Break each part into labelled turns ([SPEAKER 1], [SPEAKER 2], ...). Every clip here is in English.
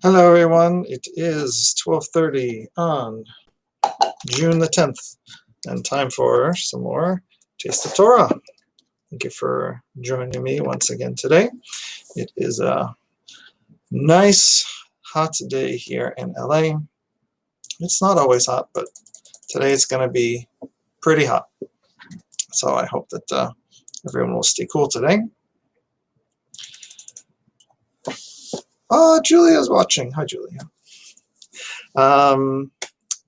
[SPEAKER 1] Hello everyone, it is 12:30 on June the 10th and time for some more Taste of Torah. Thank you for joining me once again today. It is a nice hot day here in LA. It's not always hot, but today it's going to be pretty hot. So I hope that everyone will stay cool today. Julia's watching. Hi, Julia.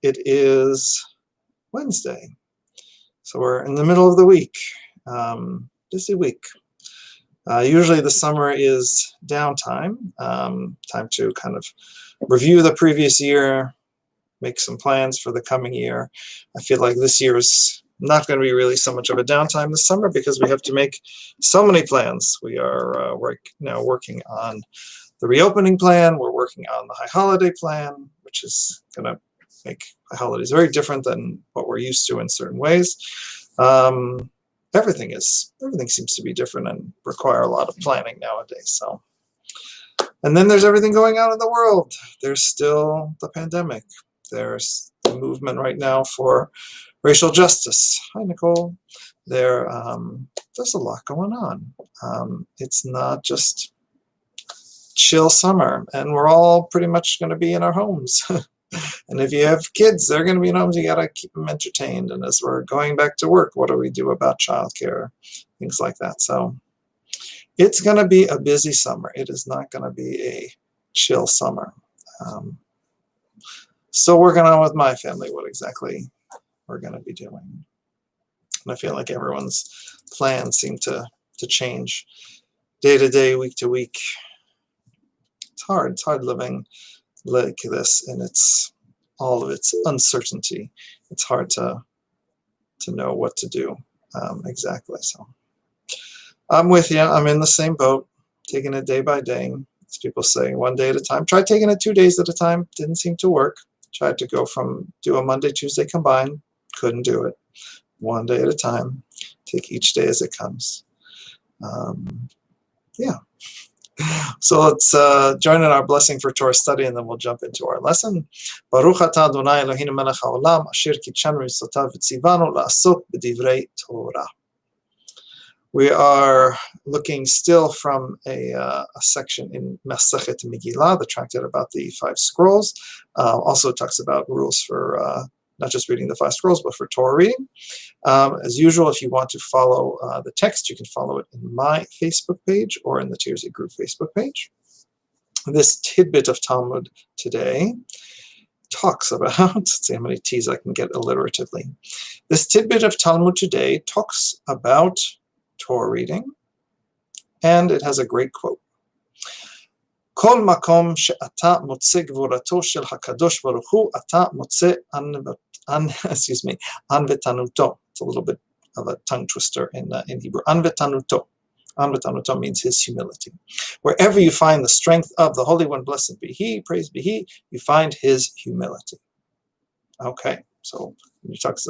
[SPEAKER 1] It is Wednesday. So we're in the middle of the week, busy week. Usually the summer is downtime, time to kind of review the previous year, make some plans for the coming year. I feel like this year is not going to be really so much of a downtime this summer because we have to make so many plans. We are now working on the reopening plan. We're working on the high holiday plan, which is going to make high holidays very different than what we're used to in certain ways. Everything seems to be different and require a lot of planning nowadays. So, and then there's everything going on in the world. There's still the pandemic. There's the movement right now for racial justice. Hi, Nicole. There's a lot going on. It's not just chill summer, and we're all pretty much going to be in our homes. And if you have kids, they're going to be in homes. You got to keep them entertained. And as we're going back to work, what do we do about childcare? Things like that. So it's going to be a busy summer. It is not going to be a chill summer. So working on with my family what exactly we're going to be doing. And I feel like everyone's plans seem to change day to day, week to week. It's hard. It's hard living like this, and it's all of its uncertainty. It's hard to know what to do exactly. So I'm with you. I'm in the same boat, taking it day by day. As people say, one day at a time. Tried taking it 2 days at a time. Didn't seem to work. Tried to do a Monday, Tuesday combined. Couldn't do it. One day at a time. Take each day as it comes. Yeah. So let's join in our blessing for Torah study, and then we'll jump into our lesson. Baruch atah Adonai Eloheinu melech haolam, asher kitshanu mitzvotav v'tzivanu la'asok b'divrei Torah. We are looking still from a section in Masechet Megillah, the tractate about the 5 scrolls. Also talks about rules for not just reading the 5 scrolls, but for Torah reading. As usual, if you want to follow the text, you can follow it in my Facebook page or in the Tirzah Group Facebook page. This tidbit of Talmud today talks about, let's see how many T's I can get alliteratively. This tidbit of Talmud today talks about Torah reading, and it has a great quote. כל מקום שאתה מוצא גבורתו של הקדוש ברוך הוא, אתה מוצא anvetanuto. It's a little bit of a tongue twister in Hebrew. Anvetanuto. Anvetanuto means his humility. Wherever you find the strength of the Holy One, blessed be He, praised be He, you find His humility. Okay, so when he talks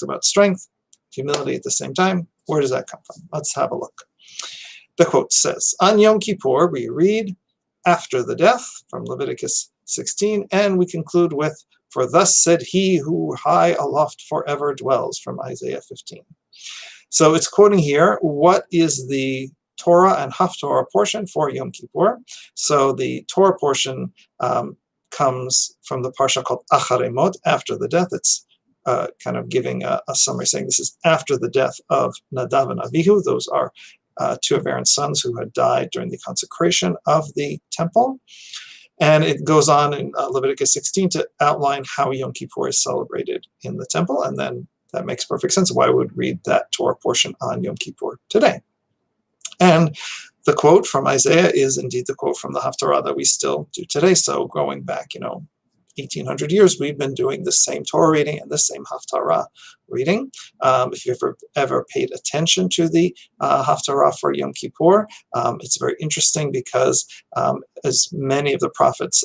[SPEAKER 1] about strength, humility at the same time, where does that come from? Let's have a look. The quote says, on Yom Kippur, we read, after the death, from Leviticus 16, and we conclude with, for thus said he who high aloft forever dwells, from Isaiah 15. So it's quoting here, what is the Torah and Haftorah portion for Yom Kippur? So the Torah portion comes from the parsha called Acharei Mot, after the death. It's kind of giving a summary, saying this is after the death of Nadav and Avihu. Those are 2 of Aaron's sons who had died during the consecration of the temple. And it goes on in Leviticus 16 to outline how Yom Kippur is celebrated in the temple. And then that makes perfect sense why we would read that Torah portion on Yom Kippur today. And the quote from Isaiah is indeed the quote from the Haftarah that we still do today. So going back, 1,800 years, we've been doing the same Torah reading and the same Haftarah reading. If you've ever paid attention to the Haftarah for Yom Kippur, it's very interesting because as many of the prophets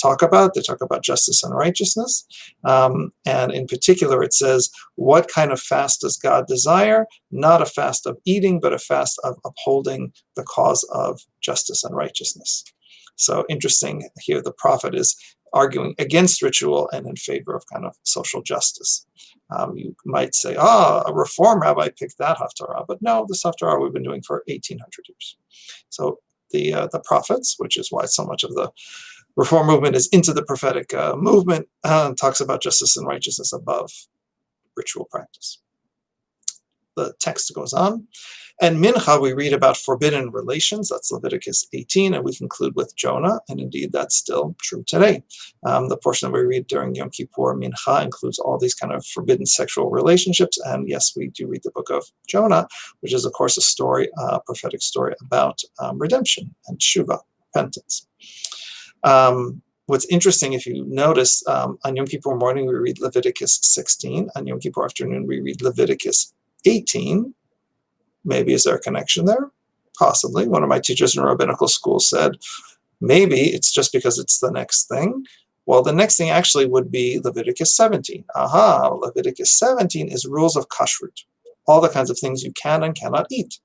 [SPEAKER 1] talk about, they talk about justice and righteousness. And in particular, it says, what kind of fast does God desire? Not a fast of eating, but a fast of upholding the cause of justice and righteousness. So interesting here, the prophet is arguing against ritual and in favor of kind of social justice. You might say, a Reform rabbi picked that Haftarah, but no, this Haftarah we've been doing for 1800 years. So the prophets, which is why so much of the Reform movement is into the prophetic movement, talks about justice and righteousness above ritual practice. The text goes on. And Mincha, we read about forbidden relations. That's Leviticus 18, and we conclude with Jonah, and indeed that's still true today. The portion that we read during Yom Kippur, Mincha, includes all these kind of forbidden sexual relationships, and yes, we do read the book of Jonah, which is, of course, a story, a prophetic story about redemption and tshuva, repentance. What's interesting, if you notice, on Yom Kippur morning, we read Leviticus 16. On Yom Kippur afternoon, we read Leviticus 18. Maybe is there a connection there? Possibly. One of my teachers in rabbinical school said, maybe it's just because it's the next thing. Well, the next thing actually would be Leviticus 17. Leviticus 17 is rules of kashrut, all the kinds of things you can and cannot eat.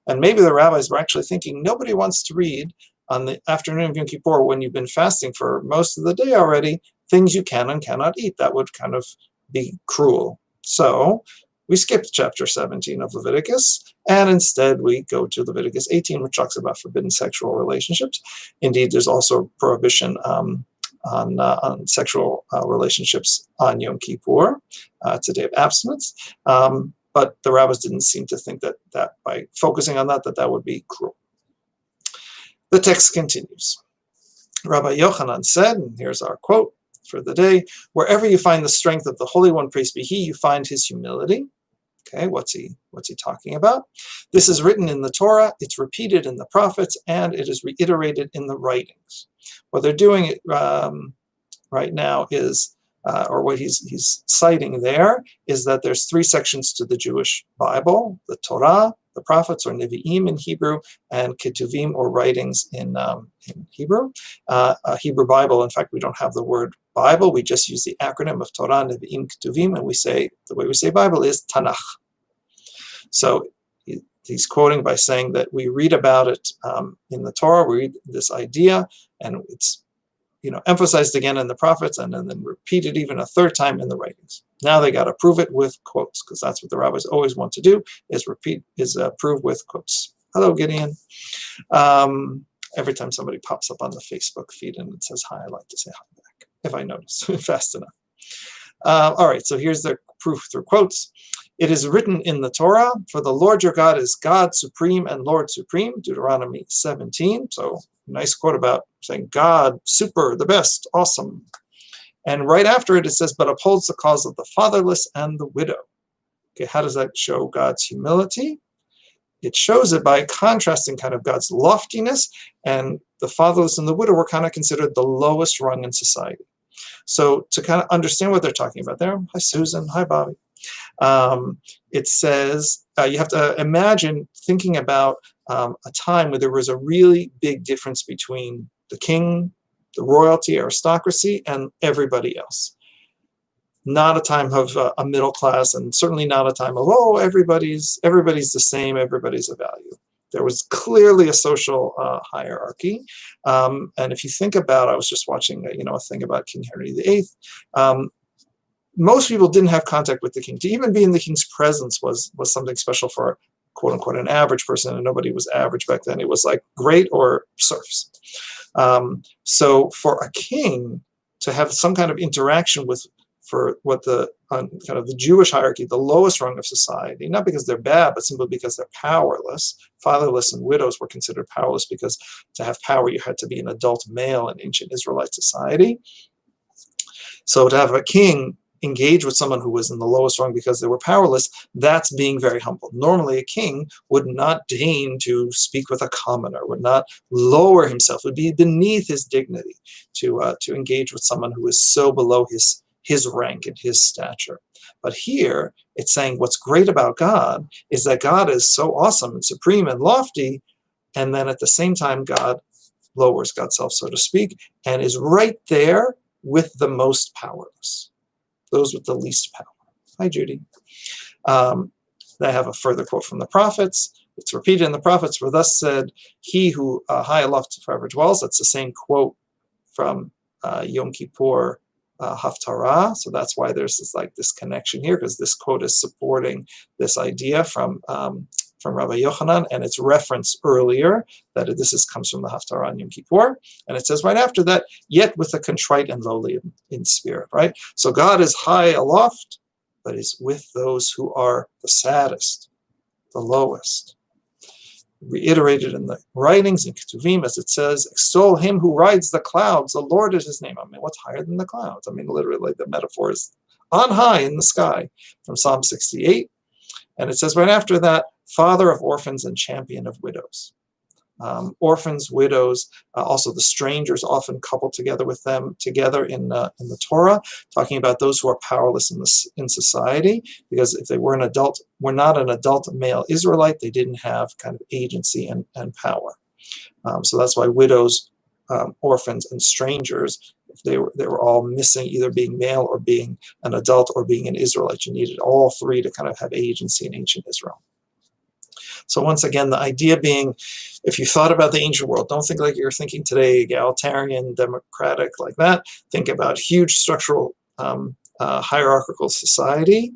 [SPEAKER 1] And maybe the rabbis were actually thinking, nobody wants to read on the afternoon of Yom Kippur, when you've been fasting for most of the day already, things you can and cannot eat. That would kind of be cruel. So we skipped chapter 17 of Leviticus, and instead we go to Leviticus 18, which talks about forbidden sexual relationships. Indeed, there's also a prohibition on sexual relationships on Yom Kippur. It's a day of abstinence. But the rabbis didn't seem to think that by focusing on that would be cruel. The text continues. Rabbi Yochanan said, and here's our quote for the day, wherever you find the strength of the Holy One, praised be He, you find His humility. Okay, what's he talking about? This is written in the Torah, it's repeated in the prophets, and it is reiterated in the writings. What they're doing it right now is, or what he's citing there, is that there's 3 sections to the Jewish Bible: the Torah, the prophets, or Nevi'im in Hebrew, and Ketuvim, or writings in Hebrew. A Hebrew Bible, in fact, we don't have the word Bible, we just use the acronym of Torah, Nevi'im, Ketuvim, and we say, the way we say Bible is Tanakh. So he's quoting by saying that we read about it in the Torah, we read this idea, and it's emphasized again in the prophets, and then repeated even a 3rd time in the writings. Now they got to prove it with quotes, because that's what the rabbis always want to do, is prove with quotes. Hello, Gideon. Every time somebody pops up on the Facebook feed and it says hi, I like to say hi back, if I notice fast enough. All right, so here's the proof through quotes. It is written in the Torah, for the Lord your God is God supreme and Lord supreme, Deuteronomy 17. So nice quote about saying God, super, the best, awesome. And right after it says, but upholds the cause of the fatherless and the widow. Okay, how does that show God's humility? It shows it by contrasting kind of God's loftiness, and the fatherless and the widow were kind of considered the lowest rung in society. So to kind of understand what they're talking about there, hi Susan, hi Bobby. It says, you have to imagine thinking about a time where there was a really big difference between the king, the royalty, aristocracy, and everybody else. Not a time of a middle class, and certainly not a time of, everybody's the same, everybody's a value. There was clearly a social hierarchy. And if you think about, I was just watching a thing about King Henry VIII. Most people didn't have contact with the king. To even be in the king's presence was something special for, quote unquote, an average person, and nobody was average back then. It was like great or serfs. So for a king to have some kind of interaction for what the kind of the Jewish hierarchy, the lowest rung of society, not because they're bad, but simply because they're powerless. Fatherless and widows were considered powerless because to have power, you had to be an adult male in ancient Israelite society. So to have a king engage with someone who was in the lowest rung because they were powerless, that's being very humble. Normally, a king would not deign to speak with a commoner, would not lower himself, would be beneath his dignity to engage with someone who is so below his rank and his stature. But here, it's saying what's great about God is that God is so awesome and supreme and lofty, and then at the same time, God lowers God's self, so to speak, and is right there with the most powerless, those with the least power. Hi, Judy. They have a further quote from the prophets. It's repeated in the prophets, where thus said, he who high aloft forever dwells. That's the same quote from Yom Kippur Haftarah. So that's why there's this connection here, because this quote is supporting this idea from Rabbi Yochanan, and it's referenced earlier that comes from the Haftarah on Yom Kippur, and it says right after that, yet with a contrite and lowly in spirit, right? So God is high aloft, but is with those who are the saddest, the lowest. Reiterated in the writings in Ketuvim, as it says, extol him who rides the clouds, the Lord is his name. I mean, what's higher than the clouds? I mean, literally, the metaphor is on high in the sky, from Psalm 68. And it says right after that, father of orphans and champion of widows. Orphans, widows, also the strangers often coupled together with them together in the Torah, talking about those who are powerless in society, because if they were not an adult male Israelite, they didn't have kind of agency and power. So that's why widows, orphans, and strangers, if they were all missing, either being male or being an adult or being an Israelite. You needed all three to kind of have agency in ancient Israel. So once again, the idea being, if you thought about the ancient world, don't think like you're thinking today, egalitarian, democratic, like that. Think about huge structural hierarchical society,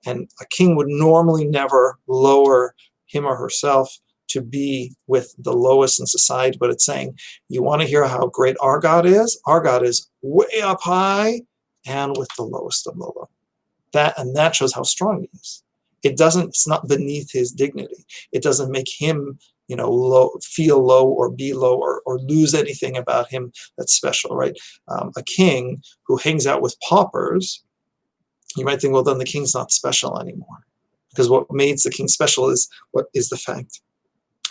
[SPEAKER 1] and a king would normally never lower him or herself to be with the lowest in society, but it's saying, you want to hear how great our God is? Our God is way up high and with the lowest of the low. That shows how strong he is. It's not beneath his dignity. It doesn't make him, feel low or be low or lose anything about him that's special, right? A king who hangs out with paupers, you might think, well, then the king's not special anymore. Because what makes the king special is the fact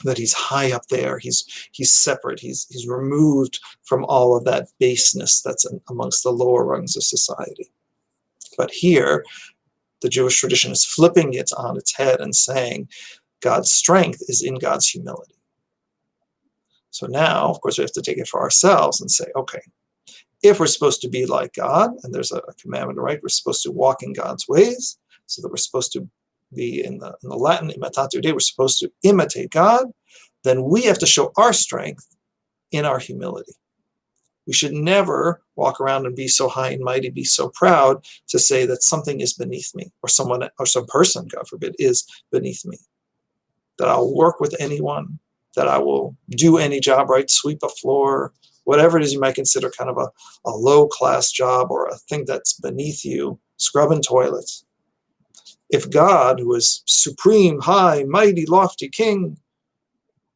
[SPEAKER 1] that he's high up there. He's separate. He's removed from all of that baseness that's amongst the lower rungs of society. But here, the Jewish tradition is flipping it on its head and saying God's strength is in God's humility. So now, of course, we have to take it for ourselves and say, okay, if we're supposed to be like God, and there's a commandment, right? We're supposed to walk in God's ways, so that we're supposed to be in the Latin imitatio Dei, we're supposed to imitate God, then we have to show our strength in our humility. We should never walk around and be so high and mighty, be so proud to say that something is beneath me, or someone or some person, God forbid, is beneath me. That I'll work with anyone, that I will do any job, right? Sweep a floor, whatever it is you might consider kind of a low-class job or a thing that's beneath you, scrubbing toilets. If God, who is supreme, high, mighty, lofty king,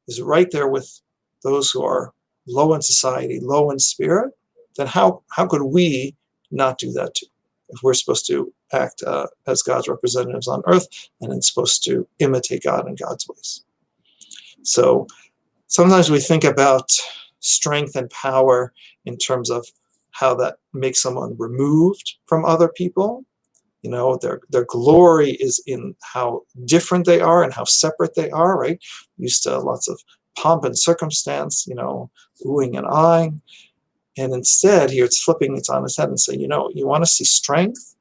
[SPEAKER 1] is right there with those who are low in society, low in spirit, then how could we not do that too? If we're supposed to act as God's representatives on earth and then supposed to imitate God in God's ways. So sometimes we think about strength and power in terms of how that makes someone removed from other people. Their glory is in how different they are and how separate they are, right? Used to lots of pomp and circumstance, oohing and eyeing. And instead, here it's flipping it on its head and saying, you want to see strength?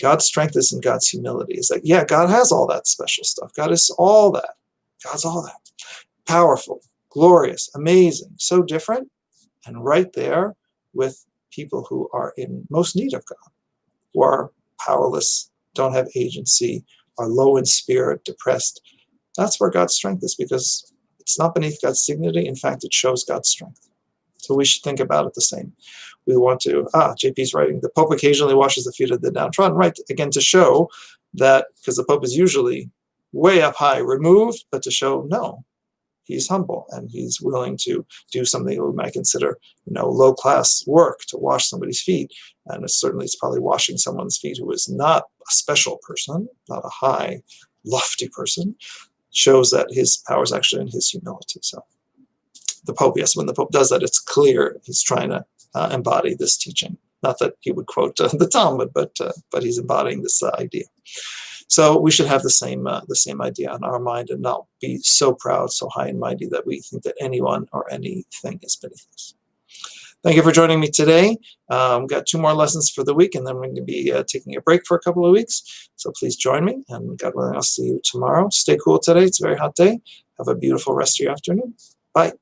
[SPEAKER 1] God's strength is in God's humility. It's like, yeah, God has all that special stuff. God is all that. God's all that. Powerful, glorious, amazing, so different, and right there with people who are in most need of God, who are powerless, don't have agency, are low in spirit, depressed. That's where God's strength is, because it's not beneath God's dignity. In fact, it shows God's strength. So we should think about it the same. We want to, JP's writing, the Pope occasionally washes the feet of the downtrodden, right? Again, to show that, because the Pope is usually way up high, removed, but to show, no, he's humble and he's willing to do something that we might consider, low-class work, to wash somebody's feet. And it's probably washing someone's feet who is not a special person, not a high, lofty person, shows that his power is actually in his humility. So the Pope, yes, when the Pope does that, it's clear he's trying to embody this teaching. Not that he would quote the Talmud, but he's embodying this idea. So we should have the same idea on our mind and not be so proud, so high and mighty that we think that anyone or anything is beneath us. Thank you for joining me today. Got 2 more lessons for the week, and then we're going to be taking a break for a couple of weeks. So please join me, and God willing, I'll see you tomorrow. Stay cool today. It's a very hot day. Have a beautiful rest of your afternoon. Bye.